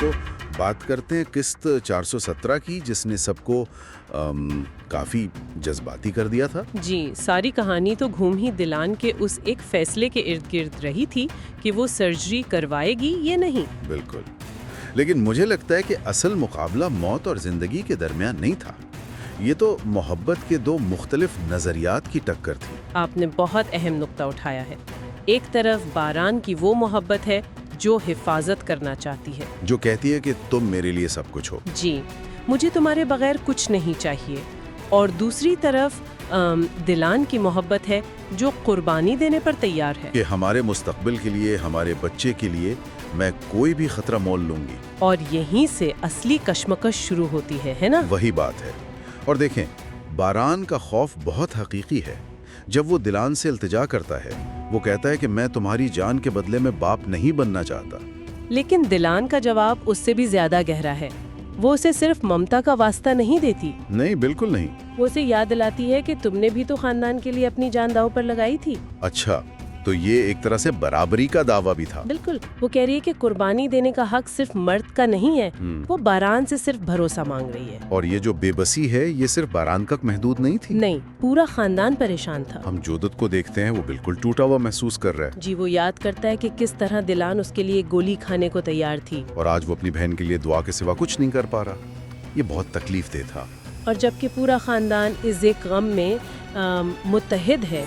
तो बात करते हैं किस्त 417 की, जिसने सबको काफ़ी जज्बाती कर दिया था। जी, सारी कहानी तो घूम ही दिलान के उस एक फैसले के इर्द गिर्द रही थी कि वो सर्जरी करवाएगी या नहीं। बिल्कुल, लेकिन मुझे लगता है कि असल मुकाबला मौत और ज़िंदगी के दरमियान नहीं था। ये तो मोहब्बत के दो मुख्तलिफ नज़रियात की टक्कर थी। आपने बहुत अहम नुक्ता उठाया है। एक तरफ बारान की वो मोहब्बत है जो हिफाजत करना चाहती है, जो कहती है कि तुम मेरे लिए सब कुछ हो। जी, मुझे तुम्हारे बगैर कुछ नहीं चाहिए। और दूसरी तरफ दिलान की मोहब्बत है जो कुर्बानी देने पर तैयार है। कि हमारे मुस्तकबिल के लिए, हमारे बच्चे के लिए मैं कोई भी खतरा मोल लूंगी। और यहीं से असली कश्मकश शुरू होती है ना? वही बात है। और देखें, बारान का खौफ बहुत हकीकी है। जब वो दिलान से इल्तिजा करता है, वो कहता है कि मैं तुम्हारी जान के बदले में बाप नहीं बनना चाहता। लेकिन दिलान का जवाब उससे भी ज्यादा गहरा है। वो उसे सिर्फ ममता का वास्ता नहीं देती, नहीं, बिल्कुल नहीं। वो उसे याद दिलाती है कि तुमने भी तो खानदान के लिए अपनी जान दांव पर लगाई थी। अच्छा, तो ये एक तरह से बराबरी का दावा भी था। बिल्कुल, वो कह रही है कि कुर्बानी देने का हक सिर्फ मर्द का नहीं है। वो बारान से सिर्फ भरोसा मांग रही है। और ये जो बेबसी है, ये सिर्फ बारान तक महदूद नहीं थी। नहीं, पूरा खानदान परेशान था। हम जोदत को देखते हैं, वो बिल्कुल टूटा हुआ महसूस कर रहा है। जी, वो याद करता है कि किस तरह दिलान उसके लिए गोली खाने को तैयार थी। और आज वो अपनी बहन के लिए दुआ के सिवा कुछ नहीं कर पा रहा। ये बहुत तकलीफ दे था। और जबकि पूरा खानदान इस एक गम में मुत्तहिद है।